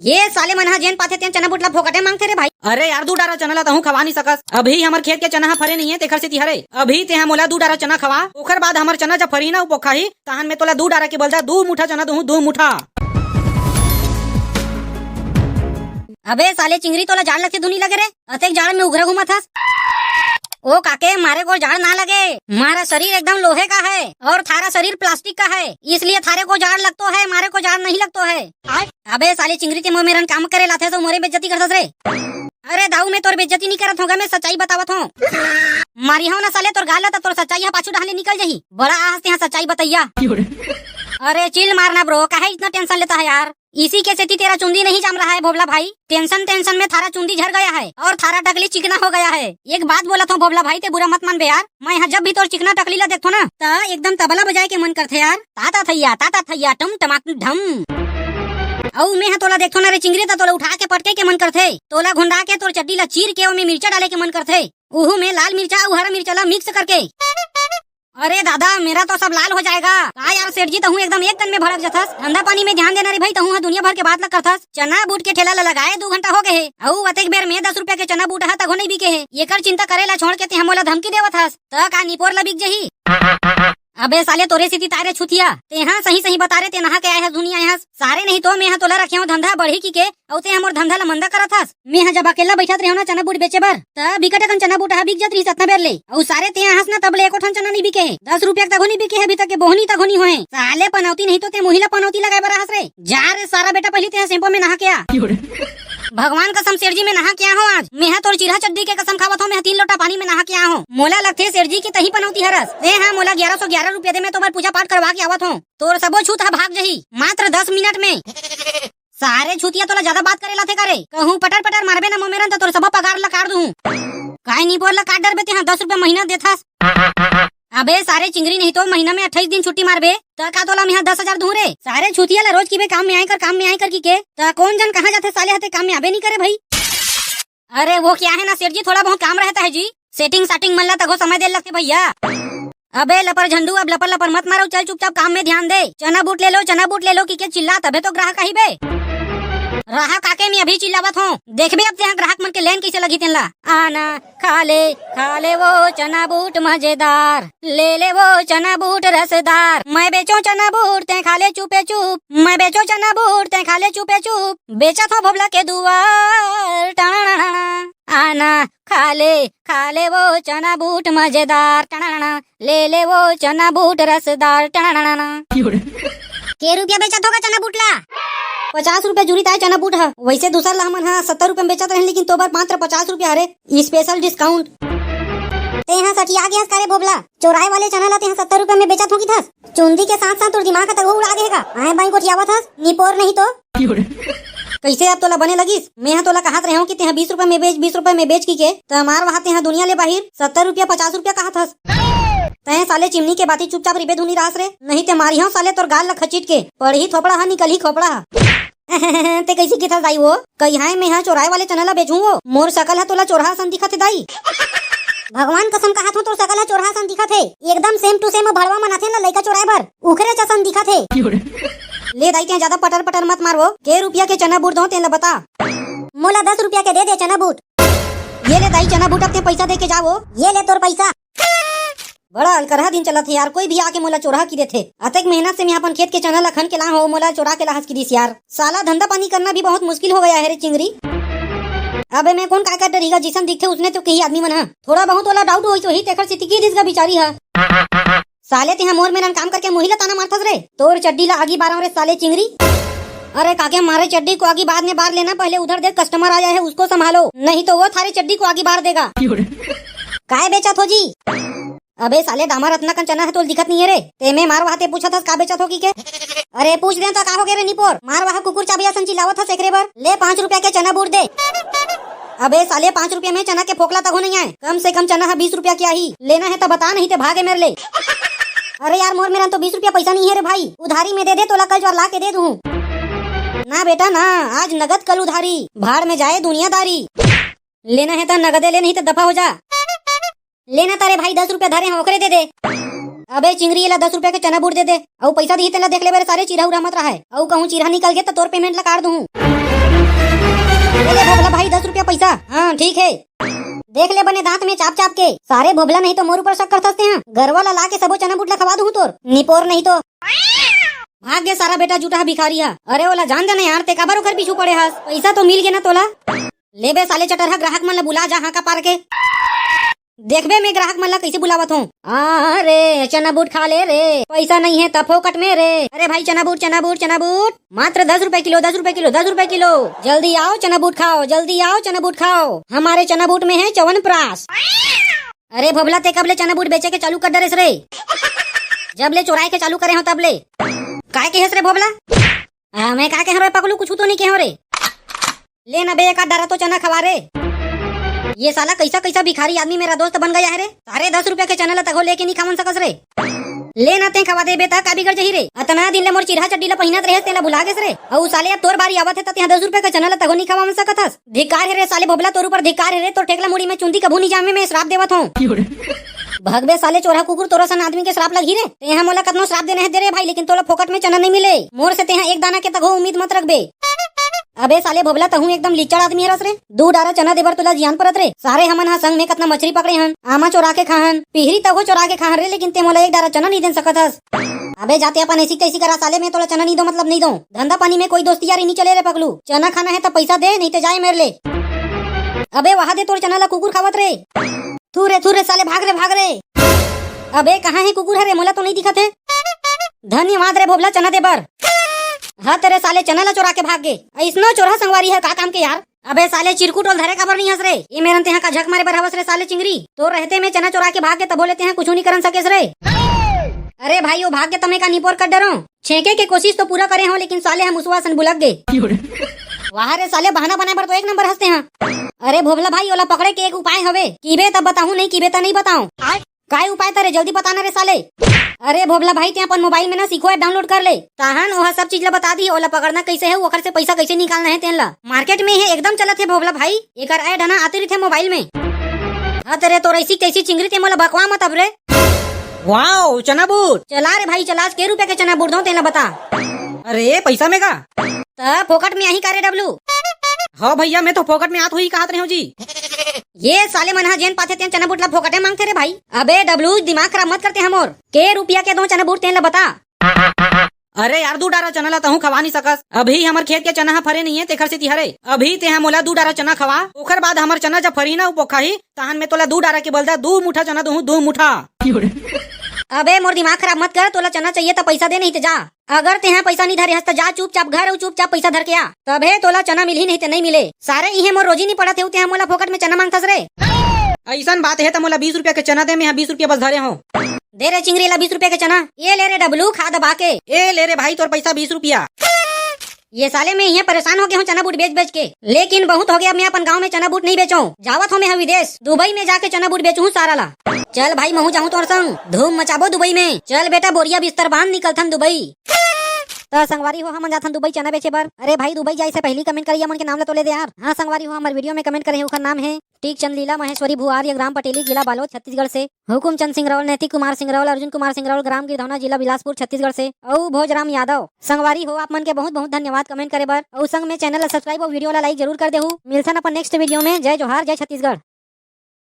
ये साले मन जेन पाथे तेन चना बुटला फोकटे मांगथे रे भाई। अरे यार 2 डारा चना ला तहु खवा नहीं सकस। अभी हमर खेत के चना फरे नहीं है तेखर से तिहरे। अभी तेहा मोला 2 डारा चना खवा, ओकर बाद हमर चना जब फरी ना पोखाही तहन में तोला 2 डारा के बलदा 2 मुठा चना दूं 2 मुठा। अबे साले चिंगरी तोला जाड़ लगते धुनी लगे रे, अतेक जाड़ में उघरा घुमा था। ओ काके मारे को जाड़ ना लगे, मारा शरीर एकदम लोहे का है और थारा शरीर प्लास्टिक का है, इसलिए थारे को जाड़ लगतो है, मारे को जाड़ नहीं लगतो है। अबे साले चिंगरी के मुंह में काम करे लाथे तो मोरे बेइज्जती करथस रे। अरे दाऊ मैं तोर बेइज्जती नहीं करत होगा, मैं सच्चाई बतावत हूँ। मारी हो ना साले तोर गाल तोर सच्चाई पाछू ढाले निकल जही, बड़ा आहस यहाँ सच्चाई बताइया। अरे चिल मारना ब्रो, काहे इतना टेंशन लेता है यार। इसी के सेती तेरा चुंदी नहीं जम रहा है भोबला भाई, टेंशन में थारा चुंदी झड़ गया है और थारा टकली चिकना हो गया है। एक बात बोला था भोबला भाई, ते बुरा मत मान बे यार। मैं यहाँ जब भी तोर चिकना टकली ला देखो ना ता एकदम तबला बजाए के मन करथे यार, ताता थैया टम टमाक ढम। औ मैं तोला देखो ना रे चिंगरी, तोला उठा के पटके के मन करथे, तोला घुंडा के तोर चड्डी ला चीर के ओमे मिर्चा डाले के मन करथे, उहू में लाल मिर्चा और हरा मिर्चा ला मिक्स करके। अरे दादा मेरा तो सब लाल हो जाएगा। का यार सेठ जी तहू एकदम एक तन में भड़क जथस, धंधा पानी में ध्यान देना रे भाई, तहू दुनिया भर के बात न करथस। चना बूट के ठेला ला लगाए 2 घंटा हो गए है, औ अतेक बेर में 10 रुपया के चना बूट तक नहीं बिके है। एकर चिंता करेला छोड़ के ते मोला धमकी देवत हस, त का निपोर ला बिक जही। अबे साले तोरे सिटी तारे छुतिया, ते हाँ सही बता रहे ते नहा के आए हस दुनिया यहाँ सारे, नहीं तो मैं तोला रखे धंधा बढ़ी की के औ ते हमर धंधा ला मंदा करत हस। मैं जब अकेला बैठत रहो ना चना बूट बेचे बर त बिकट अकन चना बूट बिक जत रही सतना बेर ले, और सारे ते हंस ना तबले एको ठन चना नहीं बिके है। 10 रुपया तक नहीं बिके है अभी तक के, बोहनी तक होनी होए साले पनौती नहीं तो ते मुहिला पनौती लगाए बर हस रे। जा रे सारा बेटा पहले ते सेंपो में नहा के आ। भगवान कसम सेठ जी में नहा के हो आज, मैं तोर चिरहा चड्डी के कसम खावत हूँ, मैं 3 लोटा पानी में नहा के हो। मोला लगथे सेठ जी की तही पनौती हरस रे। हाँ मोला 1111 रुपया दे, मैं तुम्हारे पूजा पाठ करवा के आवत हूँ, तोर सबो छूत भाग जही मात्र 10 मिनट में। सारे छूतिया तोला ज्यादा बात करे लाथे करे, कहूँ पटर मारबे ना मोमेरन तो तोर सबो पगार ला काट दूं। काहे नहीं बोल ला काट डरबे ते 10 रुपया महीना देथास। अबे सारे चिंगरी नहीं तो महीना में 28 दिन छुट्टी मारबे तो का तोला मैं 10,000 दूं रे। सारे छुतिया ला रोज की बे काम में आए कर की के तो कौन जन कहाँ जाते साले हते काम में आबे नहीं करे भाई। अरे वो क्या है ना सेठ जी, थोड़ा बहुत काम रहता है जी, सेटिंग मन ला तक समय दे लगते भैया। अबे लपर झंडू अब लपर मत मारो, चल चुपचाप काम में ध्यान दे। चना बूट ले लो की चिल्ला तबे तो ग्राहक आई बे। रहा काके मैं अभी चिल्लावत हूँ, देखबे अब यहाँ ग्राहक मन के लेन कैसे लगी तेन ला। आना खा ले वो चना बूट मजेदार, ले वो चना बूट रसदार। मैं बेचो चना बूट ते खा ले चुपे चुप, मैं बेचो चना बूट ते खा ले चुपे चुप, बेचत हूँ भोबला के दुआर। आना खा ले वो चना बूट मजेदार, ले वो चना बूट रसदार। के रुपया बेचत होगा चना बूट ला? 50 रुपया जुरी ताय चना बूट है, वैसे दूसरा ला हमन 70 रुपया में बेचत रहे, लेकिन तो बार मात्र 50 रुपया रे स्पेशल डिस्काउंट। ते यहाँ सटिया गया करे भोबला, चौराहे वाले चना ला ते 70 रुपया में बेचत होगी थस। चुंदी के साथ तोर दिमाग तक उड़ा देगा। आए बाई गोटियावत हस निपोर नहीं तो कैसे अब तोला बने लगिस। मैं तोला कहत रहे हूँ कि ते 20 रुपया में बेच 20 रुपया में बेच की के तो हमार वहाँ ते दुनिया ले बाहिर 70 रुपया 50 रुपया कहत हस। तय साले चिमनी के बाती चुपचाप रिबे धुनी रास रे, नहीं ते मारी हूँ साले तोर गाल ला खचीट के पढ़ी थोपड़ा हा निकल ही खोपड़ा हा। ते कैसे किथा दाई वो कही है मैं यहाँ चौराहे वाले चना ला बेचूं, वो मोर सकल है तोला चोरहा सन दिखत है दाई। भगवान कसम कहा तोर सकल है चोरहा सन दिखत है, एकदम सेम टू सेम भड़वा मनाथे ना लइका चोराए भर उखरे चसन दिखत है। ले दाई ते ज्यादा पटर मत मारो, के रुपया के चना बूट दो तेन बता। मोला 10 रुपया के दे चना बूट। ये ले दाई चना बूट, अब ते पैसा दे के जाओ, ये ले तोर पैसा। बड़ा अलकरहा दिन चला थे यार, कोई भी आके मोला चोरा की देथे। अतक मेहनत से मैं अपन खेत के चना लखन के ला हो, मोला चोरा के लाहस की दिस यार। साला धंधा पानी करना भी बहुत मुश्किल हो गया है रे चिंगरी। अबे मैं कौन का डरीगा, जिसन दिखते उसने तो कहीं आदमी मन थोड़ा बहुत वाला डाउट होई तो ही तेखर से टिकी दिस का बिचारी है। साले ते मोर में काम करके मुहिला ताना मारथस रे, तोर चड्डी ला आगी बारह रे साले चिंगरी। अरे काके मारे चड्डी को आगी बाद में बार लेना, पहले उधर देख कस्टमर आया है उसको संभालो, नहीं तो वो थारे चड्डी को आगी बार देगा। काय बेचत हो जी? अबे साले डामा रत्ना का चना है तो दिखत नहीं है रे, ते में मार वहां पूछा था का बेचत होगी के? अरे पूछ दे तो का हो गए रे निपोर, मार वहां कुकुर चाबिया सन चिल्लावत था सेकरे बर। ले 5 रुपया के चना बूट दे। अबे साले 5 रुपया में चना के फोकला तक हो नहीं आए, कम से कम चना है 20 रुपया क्या ही लेना है तो बता, नहीं तो भागे मेरे ले। अरे यार मोर मेरा तो 20 रुपया पैसा नहीं है रे भाई, उधारी में दे दे तो कल ला के दे दूं। ना बेटा ना, आज नगद कल उधारी, भाड़ में जाए दुनियादारी। लेना है तो नगदे ले, नहीं तो दफा हो जा। लेना तारे भाई 10 रुपया धरे हैं ओकरे दे दे। अबे चिंगरी ला 10 रुपया के चना बूट दे दे, और पैसा दी तेला देख ले मेरे सारे चिरहा उरा मत रहा है, और कहूँ चिरहा निकल गया तो तोर पेमेंट ला काट दूं। पैसा। हाँ ठीक है, देख ले बने दांत में चाप चाप के। सारे भोबला नहीं तो मोर ऊपर शक करते हैं। गरवा ला के सबो चना बुटला खवा दूं तोर निपोर नहीं तो भाग गए सारा बेटा जूठा भिखारी है। अरे ओला जान जाने यार ते काबर ओकर पीछू पड़े हस। पैसा तो मिल गया ना तोला। ले बे साले चटरहा ग्राहक मन ला बुला जा हाँ का पार के। देखबे मैं ग्राहक मन ला कैसे बुलावत हूँ। अरे चना बूट खा ले रे, पैसा नहीं है तब फोकट में रे। अरे भाई चना बूट चना बूट चना बूट मात्र 10 रुपए किलो 10 रुपए किलो 10 रुपए किलो। जल्दी आओ चना बूट खाओ, जल्दी आओ चना बूट खाओ। हमारे चना बूट में है च्यवनप्राश। अरे भोबला ते कब ले चना बूट बेचे के चालू कर डरेस रे। जब ले चुराए के चालू करे हो तब ले काय के हस रे भोबला। मैं काय के रे पगलू कुछ तो नहीं के रे। ले ना बे एक डरा तो चना खवा रे। ये साला कैसा कैसा भिखारी आदमी मेरा दोस्त बन गया है रे। सारे 10 रुपए के चैनल तक लेके नहीं खावन सकस रे। ले ना ते खवा दे बेटा का बिगड़ जही रे। अतना दिन ले मोर चिरहा चड्डी ला पहिनत रहे तेला भुला गेस रे। औ साले अब तोर बारी आवत है त ते 10 रुपए के चैनल तक नहीं खावन सकथस। धिकार है रे साले भोबला तोर ऊपर धिकार है रे। तोर टेकला मुड़ी में चुंदी कभू नहीं जामे में श्राप देवत हूं। भगबे साले चोरा कुकुर तोरा सन आदमी के श्राप लगी रे। तेहा मोला कतनो श्राप देने है दे रे भाई, लेकिन तोला फोकट में चना नहीं मिले। मोर से तेहा एक दाना के तक उम्मीद मत रखबे। अबे साले भोबला तहू एकदम लिचड़ आदमी हरस रे। 2 डारा चना देबर तुला जियान परत रे। सारे हमन हा संग में कतना मछली पकड़े हन, आमा चोरा के खाहन, पिहरी तहो चोरा के खाहन रे, लेकिन ते मोला 1 डारा चना नहीं दे सकत हस। अबे जाते अपन ऐसी तैसी करा साले, में तोला चना नहीं दो मतलब नहीं दो। धंधा पानी में कोई दोस्ती यारी नहीं चले रे पगलू। चना खाना है तो पैसा दे नहीं तो जाए मेरे ले। अबे वहाँ दे तोर चना ला कुकुर खावत रे। थू रे साले भाग रे। अबे कहाँ है कुकुर है रे, मोला तो नहीं दिखत है। धन्यवाद रे भोबला चना देबर। हाँ तेरे साले चना ला चोरा के भाग गए। ऐसनो चोरा संगवारी है का काम के यार। अबे साले चिरकुट और धरे काबर नहीं हंस रे। ये मेरन ते का झक मारे बर हवस रे साले चिंगरी। तो रहते में चना चोरा के भाग गए तब बोलेते हैं कुछ नहीं करन सकेस रे। अरे भाई वो भाग के तमे का निपोर कर डरो। छेके के कोशिश तो पूरा करे हो, लेकिन साले हम उसवा सन बुलक गए। वहाँ रे साले बहाना बनाए पर तो 1 नंबर हंसते हैं। अरे भोबला भाई ओला पकड़े के एक उपाय हवे। कीबे तब बताऊं, नहीं कीबे तो नहीं बताऊं। काय उपाय तारे जल्दी बताना रे साले। अरे भोबला भाई ते अपन मोबाइल में ना सीखो ऐप डाउनलोड कर ले। ताहन वह सब चीज ला बता दी। ओला पकड़ना कैसे है, ओकर से पैसा कैसे निकालना है तेन ला। मार्केट में है एकदम चलत है भोबला भाई। एकर ऐड ना आते रही मोबाइल में। हाँ तेरे तो ऐसी तैसी चिंगरी ते मोला बकवा मत अब रे। वाओ चना बूट चला रे भाई चला। के रुपए के चना बूट दो तेला बता। अरे पैसा में का तब फोकट में यही करे डब्लू। हाँ भैया मैं तो फोकट में आत हुई कहत रहे हो जी। ये साले मन जेन पाथे तेन चना बूट ला फोकटे मांगते रे भाई। अबे डब्लू दिमाग खराब मत करते हम। और के रुपया के दो चना बूट तेन ला बता। अरे यार 2 डारा चना ला तहू खवा नहीं सकस। अभी हमर खेत के चना फरे नहीं है तेखर से तिहरे। अभी ते मोला 2 डारा चना खवा, ओकर बाद हमर चना जब फरी ना पोखाही तहन में तोला 2 डारा के बलदा 2 मुठा चना दूं 2 मुठा। अबे मोर दिमाग खराब मत कर। तोला चना चाहिए तो पैसा दे नहीं तो जा। अगर तेहा पैसा नहीं धरे हस तो जा चुपचाप घर और चुपचाप पैसा धर के आ। तबे तोला चना मिल ही नहीं तो नहीं मिले। सारे इहे मोर रोजी नहीं पड़ा थे तेहा मोला फोकट में चना मांगथस रे। ऐसन बात है तो मोला 20 रुपया के चना दे। मैं 20 रुपया बस धरे हूँ। दे रे चिंगरी ला 20 रुपए के चना। ये ले रे डब्लू खा दबा के। ए ले रे भाई तोर पैसा 20 रुपया। ये साले में यहाँ परेशान हो गया हूँ चना बूट बेच के, लेकिन बहुत हो गया। मैं अपन गांव में चना बूट नहीं बेचूं। जावत हूँ मैं विदेश दुबई में जाके चना बूट बेचूं सारा ला। चल भाई महू जाऊँ तोर संग धूम मचाबो दुबई में। चल बेटा बोरिया बिस्तर बांध निकलथन दुबई। तो संगवारी हो हम जाथन दुबई चना बेचे बर। अरे भाई दुबई जाए से पहली कमेंट करिए मन के नाम ला तो ले दे यार। हाँ संगवारी हो हमारे वीडियो में कमेंट करे ओखर नाम है टीक चंद लीला महेश्वरी भुआर, ग्राम पटेली, जिला बालोद, छत्तीसगढ़ से। हुकुम चंद सिंह रावल, नैतिक कुमार सिंह रावल, अर्जुन कुमार सिंह रावल, ग्राम गिरधौना, जिला बिलासपुर, छत्तीसगढ़ से। और भोजराम यादव। संगवारी हो आप मन के बहुत बहुत धन्यवाद कमेंट करे बर। और संग में चैनल सब्सक्राइब और वीडियो ला लाइक जरूर कर देहू। मिलसन अपन नेक्स्ट वीडियो में। जय जोहार, जय छत्तीसगढ़।